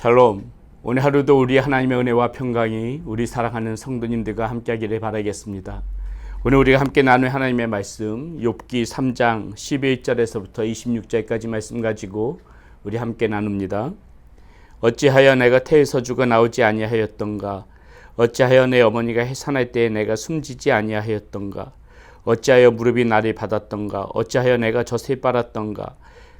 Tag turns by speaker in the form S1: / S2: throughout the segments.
S1: 샬롬. 오늘 하루도 우리 하나님의 은혜와 평강이 우리 사랑하는 성도님들과 함께하기를 바라겠습니다. 오늘 우리가 함께 나눌 하나님의 말씀 욥기 3장 11절에서부터 26절까지 말씀 가지고 우리 함께 나눕니다. 어찌하여 내가 태에서 죽어 나오지 아니하였던가? 어찌하여 내 어머니가 해산할 때에 내가 숨지지 아니하였던가? 어찌하여 무릎이 나를 받았던가? 어찌하여 내가 젖을 빨았던가?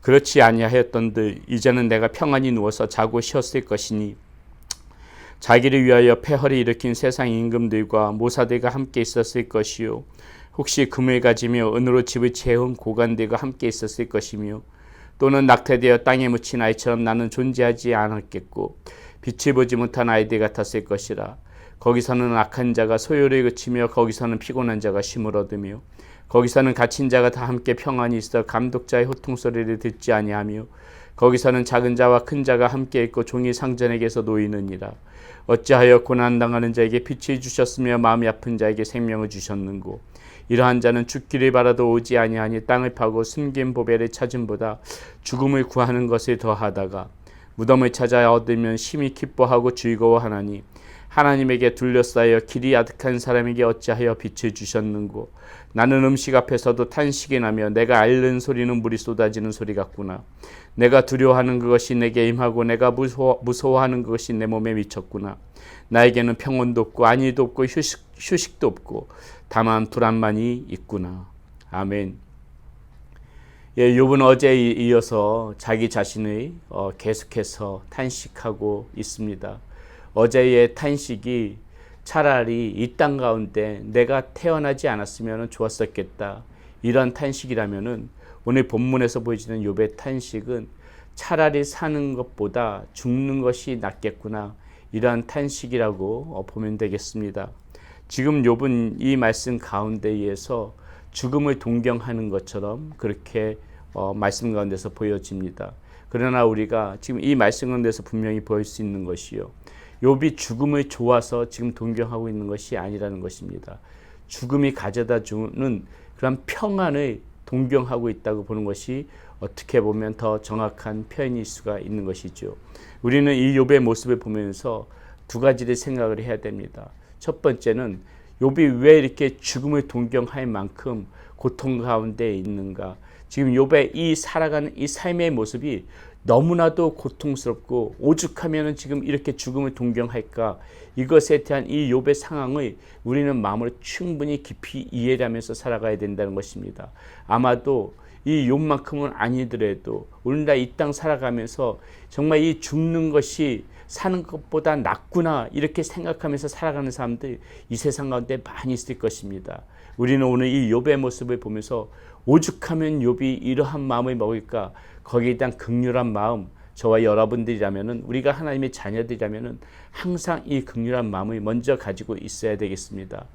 S1: 그렇지 아니하였던들 이제는 내가 평안히 누워서 자고 쉬었을 것이니 자기를 위하여 폐허를 일으킨 세상 임금들과 모사들과 함께 있었을 것이요 혹시 금을 가지며 은으로 집을 채운 고관들과 함께 있었을 것이며 또는 낙태되어 땅에 묻힌 아이처럼 나는 존재하지 않았겠고 빛을 보지 못한 아이들 같았을 것이라. 거기서는 악한 자가 소요를 그치며 거기서는 피곤한 자가 쉼을 얻으며 거기서는 갇힌 자가 다 함께 평안히 있어 감독자의 호통소리를 듣지 아니하며 거기서는 작은 자와 큰 자가 함께 있고 종이 상전에게서 놓이느니라. 어찌하여 고난당하는 자에게 빛을 주셨으며 마음이 아픈 자에게 생명을 주셨는고? 이러한 자는 죽기를 바라도 오지 아니하니 땅을 파고 숨긴 보배를 찾음보다 죽음을 구하는 것을 더하다가 무덤을 찾아 얻으면 심히 기뻐하고 즐거워하나니 하나님에게 둘러싸여 길이 아득한 사람에게 어찌하여 빛을 주셨는고? 나는 음식 앞에서도 탄식이 나며 내가 앓는 소리는 물이 쏟아지는 소리 같구나. 내가 두려워하는 그것이 내게 임하고 내가 무서워하는 그것이 내 몸에 미쳤구나. 나에게는 평온도 없고 안위도 없고 휴식도 없고 다만 불안만이 있구나. 아멘. 욥은 어제에 이어서 자기 자신의 계속해서 탄식하고 있습니다. 어제의 탄식이 차라리 이 땅 가운데 내가 태어나지 않았으면 좋았었겠다. 이런 탄식이라면은 오늘 본문에서 보여지는 욥의 탄식은 차라리 사는 것보다 죽는 것이 낫겠구나. 이러한 탄식이라고 보면 되겠습니다. 지금 욥은 이 말씀 가운데에서 죽음을 동경하는 것처럼 그렇게 말씀 가운데서 보여집니다. 그러나 우리가 지금 이 말씀 가운데서 분명히 보일 수 있는 것이요. 욥이 죽음을 좋아서 지금 동경하고 있는 것이 아니라는 것입니다. 죽음이 가져다 주는 그런 평안을 동경하고 있다고 보는 것이 어떻게 보면 더 정확한 표현일 수가 있는 것이죠. 우리는 이 욥의 모습을 보면서 두 가지를 생각을 해야 됩니다. 첫 번째는 욥이 왜 이렇게 죽음을 동경할 만큼 고통 가운데 있는가? 지금 욥의 이 살아가는 이 삶의 모습이 너무나도 고통스럽고 오죽하면 지금 이렇게 죽음을 동경할까? 이것에 대한 이 욥의 상황을 우리는 마음으로 충분히 깊이 이해를 하면서 살아가야 된다는 것입니다. 아마도 이 욥만큼은 아니더라도 우리가 이 땅 살아가면서 정말 이 죽는 것이 사는 것보다 낫구나 이렇게 생각하면서 살아가는 사람들 이 세상 가운데 많이 있을 것입니다. 우리는 오늘 이 욥의 모습을 보면서 오죽하면 욥이 이러한 마음을 먹을까? 거기에 대한 극률한 마음, 저와 여러분들이라면은 우리가 하나님의 자녀들이라면은 항상 이 극률한 마음을 먼저 가지고 있어야 되겠습니다.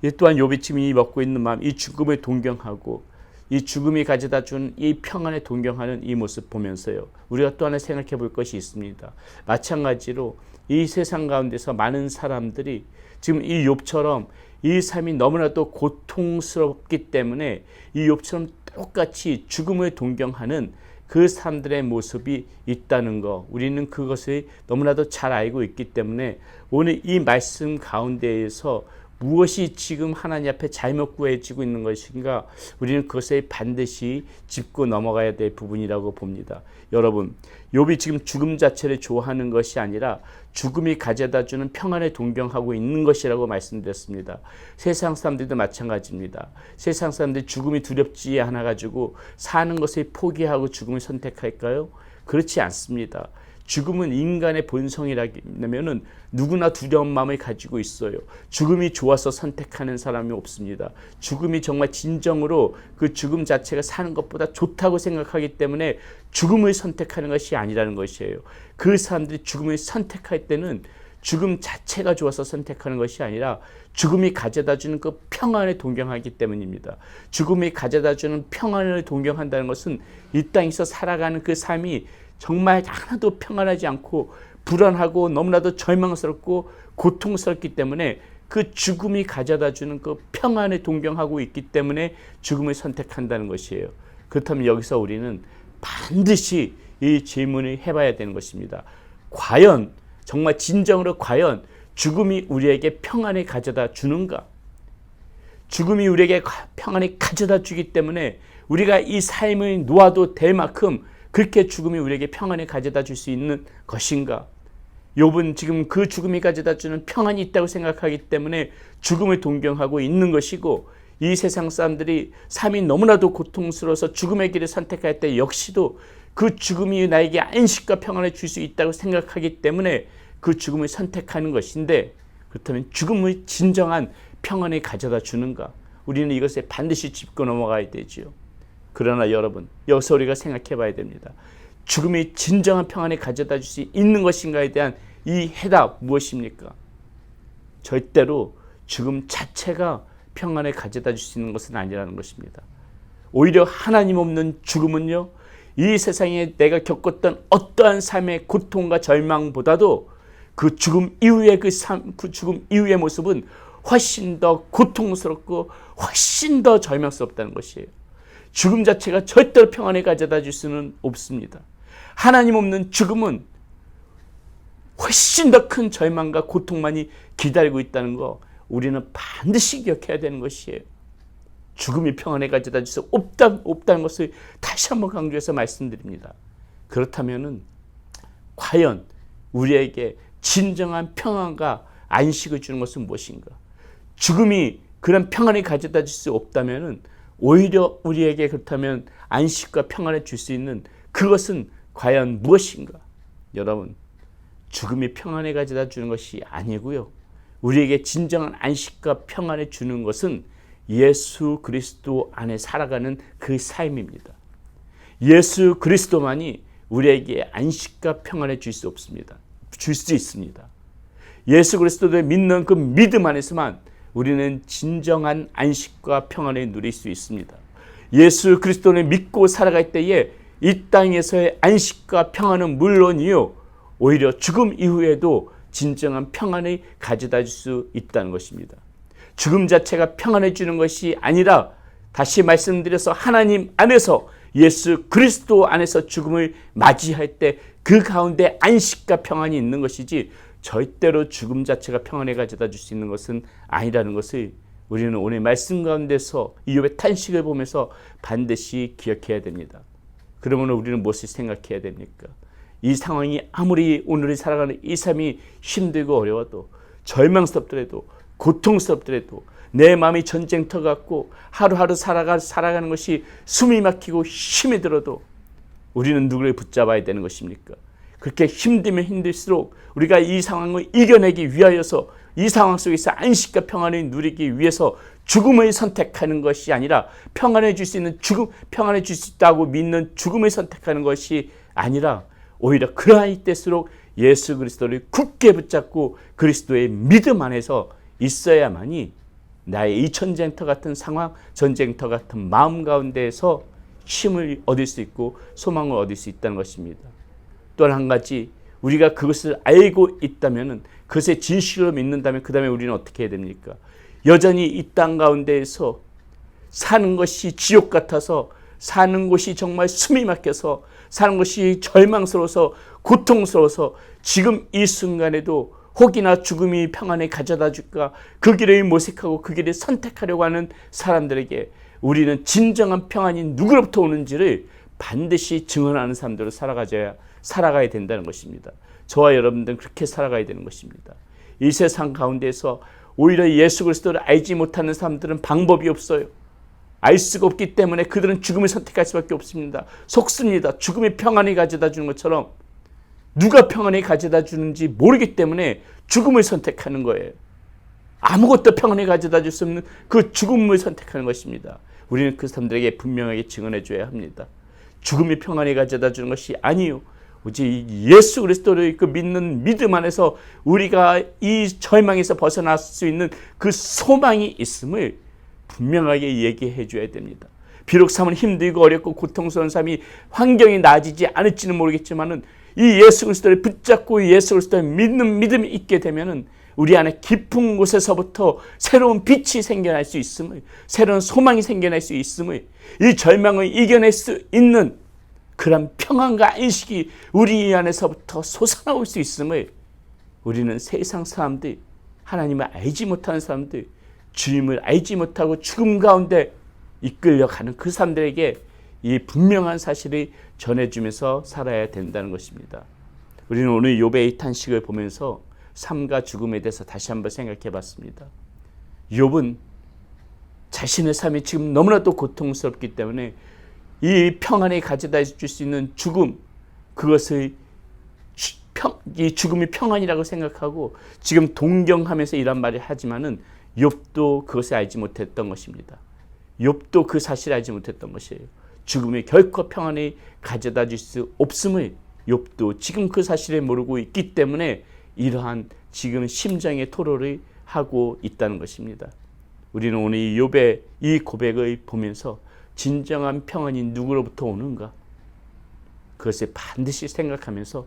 S1: 이 또한 욥이 지금 이 먹고 있는 마음, 이 죽음을 동경하고 이 죽음이 가져다 준 이 평안을 동경하는 이 모습 보면서요. 우리가 또 하나 생각해 볼 것이 있습니다. 마찬가지로 이 세상 가운데서 많은 사람들이 지금 이 욥처럼 이 삶이 너무나도 고통스럽기 때문에 이 욥처럼 똑같이 죽음을 동경하는 그 사람들의 모습이 있다는 것, 우리는 그것을 너무나도 잘 알고 있기 때문에 오늘 이 말씀 가운데에서 무엇이 지금 하나님 앞에 잘못 구해지고 있는 것인가, 우리는 그것을 반드시 짚고 넘어가야 될 부분이라고 봅니다. 여러분, 욥이 지금 죽음 자체를 좋아하는 것이 아니라 죽음이 가져다주는 평안을 동경하고 있는 것이라고 말씀드렸습니다. 세상 사람들도 마찬가지입니다. 세상 사람들이 죽음이 두렵지 않아 가지고 사는 것을 포기하고 죽음을 선택할까요? 그렇지 않습니다. 죽음은 인간의 본성이라면 누구나 두려운 마음을 가지고 있어요. 죽음이 좋아서 선택하는 사람이 없습니다. 죽음이 정말 진정으로 그 죽음 자체가 사는 것보다 좋다고 생각하기 때문에 죽음을 선택하는 것이 아니라는 것이에요. 그 사람들이 죽음을 선택할 때는 죽음 자체가 좋아서 선택하는 것이 아니라 죽음이 가져다주는 그 평안을 동경하기 때문입니다. 죽음이 가져다주는 평안을 동경한다는 것은 이 땅에서 살아가는 그 삶이 정말 하나도 평안하지 않고 불안하고 너무나도 절망스럽고 고통스럽기 때문에 그 죽음이 가져다주는 그 평안을 동경하고 있기 때문에 죽음을 선택한다는 것이에요. 그렇다면 여기서 우리는 반드시 이 질문을 해봐야 되는 것입니다. 과연 정말 진정으로 과연 죽음이 우리에게 평안을 가져다 주는가? 죽음이 우리에게 평안을 가져다 주기 때문에 우리가 이 삶을 놓아도 될 만큼 그렇게 죽음이 우리에게 평안을 가져다 줄 수 있는 것인가? 욥은 지금 그 죽음이 가져다 주는 평안이 있다고 생각하기 때문에 죽음을 동경하고 있는 것이고, 이 세상 사람들이 삶이 너무나도 고통스러워서 죽음의 길을 선택할 때 역시도 그 죽음이 나에게 안식과 평안을 줄 수 있다고 생각하기 때문에 그 죽음을 선택하는 것인데, 그렇다면 죽음의 진정한 평안을 가져다 주는가? 우리는 이것에 반드시 짚고 넘어가야 되지요. 그러나 여러분, 여기서 우리가 생각해 봐야 됩니다. 죽음이 진정한 평안을 가져다 줄 수 있는 것인가에 대한 이 해답 무엇입니까? 절대로 죽음 자체가 평안을 가져다 줄 수 있는 것은 아니라는 것입니다. 오히려 하나님 없는 죽음은요, 이 세상에 내가 겪었던 어떠한 삶의 고통과 절망보다도 그 죽음 이후의 그 죽음 이후의 모습은 훨씬 더 고통스럽고 훨씬 더 절망스럽다는 것이에요. 죽음 자체가 절대로 평안을 가져다 줄 수는 없습니다. 하나님 없는 죽음은 훨씬 더 큰 절망과 고통만이 기다리고 있다는 거 우리는 반드시 기억해야 되는 것이에요. 죽음이 평안을 가져다 줄 수 없다는 것을 다시 한번 강조해서 말씀드립니다. 그렇다면 과연 우리에게 진정한 평안과 안식을 주는 것은 무엇인가? 죽음이 그런 평안을 가져다 줄 수 없다면 오히려 우리에게 그렇다면 안식과 평안을 줄 수 있는 그것은 과연 무엇인가? 여러분, 죽음이 평안을 가져다 주는 것이 아니고요, 우리에게 진정한 안식과 평안을 주는 것은 예수 그리스도 안에 살아가는 그 삶입니다. 예수 그리스도만이 우리에게 안식과 평안을 줄 수 없습니다. 줄 수 있습니다. 예수 그리스도를 믿는 그 믿음 안에서만 우리는 진정한 안식과 평안을 누릴 수 있습니다. 예수 그리스도를 믿고 살아갈 때에 이 땅에서의 안식과 평안은 물론이요, 오히려 죽음 이후에도 진정한 평안을 가져다 줄 수 있다는 것입니다. 죽음 자체가 평안을 주는 것이 아니라, 다시 말씀드려서 하나님 안에서 예수 그리스도 안에서 죽음을 맞이할 때 그 가운데 안식과 평안이 있는 것이지, 절대로 죽음 자체가 평안을 가져다 줄 수 있는 것은 아니라는 것을 우리는 오늘 말씀 가운데서 이욥의 탄식을 보면서 반드시 기억해야 됩니다. 그러면 우리는 무엇을 생각해야 됩니까? 이 상황이 아무리 오늘을 살아가는 이 삶이 힘들고 어려워도, 절망스럽더라도, 고통스럽더라도, 내 마음이 전쟁터 같고 하루하루 살아가는 것이 숨이 막히고 힘이 들어도 우리는 누구를 붙잡아야 되는 것입니까? 그렇게 힘들면 힘들수록 우리가 이 상황을 이겨내기 위하여서, 이 상황 속에서 안식과 평안을 누리기 위해서 죽음을 선택하는 것이 아니라, 평안을 줄 수 있는 평안을 줄 수 있다고 믿는 죽음을 선택하는 것이 아니라, 오히려 그러할 때일수록 예수 그리스도를 굳게 붙잡고 그리스도의 믿음 안에서 있어야만이 나의 이 전쟁터 같은 상황, 전쟁터 같은 마음 가운데에서 힘을 얻을 수 있고 소망을 얻을 수 있다는 것입니다. 또 한 가지, 우리가 그것을 알고 있다면, 그것의 진실로 믿는다면 그 다음에 우리는 어떻게 해야 됩니까? 여전히 이 땅 가운데에서 사는 것이 지옥 같아서, 사는 곳이 정말 숨이 막혀서, 사는 것이 절망스러워서 고통스러워서 지금 이 순간에도 혹이나 죽음이 평안을 가져다 줄까 그 길을 모색하고 그 길을 선택하려고 하는 사람들에게 우리는 진정한 평안이 누구로부터 오는지를 반드시 증언하는 사람들로 살아가야 된다는 것입니다. 저와 여러분들은 그렇게 살아가야 되는 것입니다. 이 세상 가운데서 오히려 예수 그리스도를 알지 못하는 사람들은 방법이 없어요. 알 수가 없기 때문에 그들은 죽음을 선택할 수밖에 없습니다. 속습니다. 죽음이 평안을 가져다 주는 것처럼 누가 평안을 가져다 주는지 모르기 때문에 죽음을 선택하는 거예요. 아무것도 평안을 가져다 줄 수 없는 그 죽음을 선택하는 것입니다. 우리는 그 사람들에게 분명하게 증언해 줘야 합니다. 죽음이 평안을 가져다 주는 것이 아니요, 오직 예수 그리스도를 그 믿는 믿음 안에서 우리가 이 절망에서 벗어날 수 있는 그 소망이 있음을 분명하게 얘기해 줘야 됩니다. 비록 삶은 힘들고 어렵고 고통스러운 삶이 환경이 나아지지 않을지는 모르겠지만은 이 예수 그리스도를 붙잡고 예수 그리스도를 믿는 믿음이 있게 되면은 우리 안에 깊은 곳에서부터 새로운 빛이 생겨날 수 있음을, 새로운 소망이 생겨날 수 있음을, 이 절망을 이겨낼 수 있는 그런 평안과 안식이 우리 안에서부터 솟아나올 수 있음을 우리는 세상 사람들, 하나님을 알지 못하는 사람들, 주님을 알지 못하고 죽음 가운데 이끌려가는 그 사람들에게 이 분명한 사실을 전해주면서 살아야 된다는 것입니다. 우리는 오늘 욥의 탄식을 보면서 삶과 죽음에 대해서 다시 한번 생각해 봤습니다. 욥은 자신의 삶이 지금 너무나도 고통스럽기 때문에 이 평안이 가져다 줄 수 있는 죽음, 그것을 이 죽음이 평안이라고 생각하고 지금 동경하면서 이런 말을 하지만은 욥도 그것을 알지 못했던 것입니다. 욥도 그 사실을 알지 못했던 것이에요. 죽음이 결코 평안을 가져다 줄 수 없음을 욥도 지금 그 사실을 모르고 있기 때문에 이러한 지금 심정의 토로를 하고 있다는 것입니다. 우리는 오늘 이 욥의 이 고백을 보면서 진정한 평안이 누구로부터 오는가? 그것을 반드시 생각하면서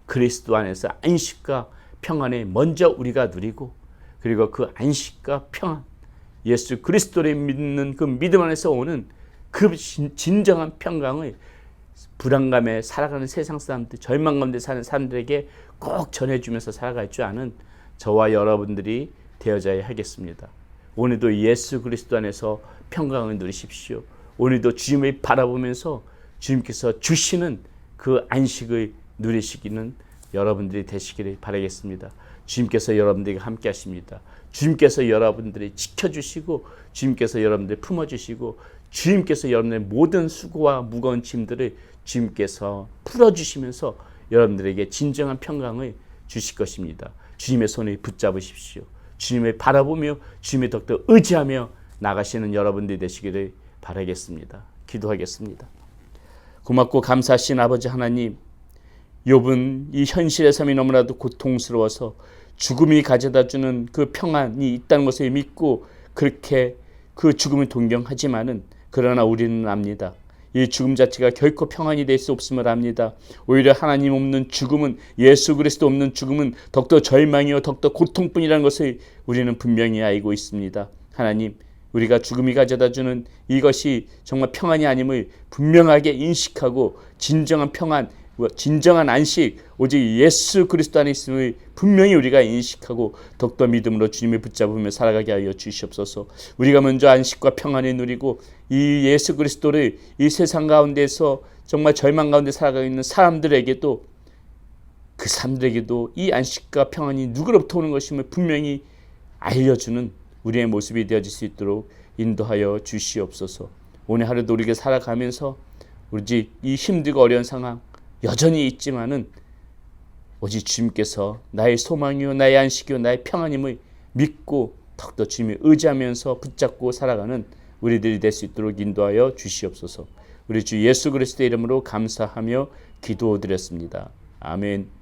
S1: 그리스도 안에서 안식과 평안을 먼저 우리가 누리고, 그리고 그 안식과 평안, 예수 그리스도를 믿는 그 믿음 안에서 오는 그 진정한 평강을 불안감에 살아가는 세상 사람들, 절망 가운데 사는 사람들에게 꼭 전해주면서 살아갈 줄 아는 저와 여러분들이 되어져야 하겠습니다. 오늘도 예수 그리스도 안에서 평강을 누리십시오. 오늘도 주님을 바라보면서 주님께서 주시는 그 안식을 누리시기는 여러분들이 되시기를 바라겠습니다. 주님께서 여러분들에게 함께 하십니다. 주님께서 여러분들을 지켜주시고, 주님께서 여러분들을 품어주시고, 주님께서 여러분의 모든 수고와 무거운 짐들을 주님께서 풀어주시면서 여러분들에게 진정한 평강을 주실 것입니다. 주님의 손을 붙잡으십시오. 주님을 바라보며 주님의 덕도 의지하며 나가시는 여러분들이 되시기를 바라겠습니다. 기도하겠습니다. 고맙고 감사하신 아버지 하나님, 욥은 이 현실의 삶이 너무나도 고통스러워서 죽음이 가져다주는 그 평안이 있다는 것을 믿고 그렇게 그 죽음을 동경하지만은, 그러나 우리는 압니다. 이 죽음 자체가 결코 평안이 될 수 없음을 압니다. 오히려 하나님 없는 죽음은, 예수 그리스도 없는 죽음은 더욱더 절망이요 더욱더 고통뿐이라는 것을 우리는 분명히 알고 있습니다. 하나님, 우리가 죽음이 가져다주는 이것이 정말 평안이 아님을 분명하게 인식하고 진정한 평안, 진정한 안식, 오직 예수 그리스도 안에 있음을 분명히 우리가 인식하고 더욱더 믿음으로 주님을 붙잡으며 살아가게 하여 주시옵소서. 우리가 먼저 안식과 평안을 누리고 이 예수 그리스도를 이 세상 가운데서 정말 절망 가운데 살아가고 있는 사람들에게도, 그 사람들에게도 이 안식과 평안이 누구로부터 오는 것임을 분명히 알려주는 우리의 모습이 되어질 수 있도록 인도하여 주시옵소서. 오늘 하루도 우리가 살아가면서 오직 이 힘들고 어려운 상황 여전히 있지만은 오직 주님께서 나의 소망이요 나의 안식이요 나의 평안임을 믿고 더욱더 주님을 의지하면서 붙잡고 살아가는 우리들이 될 수 있도록 인도하여 주시옵소서. 우리 주 예수 그리스도의 이름으로 감사하며 기도드렸습니다. 아멘.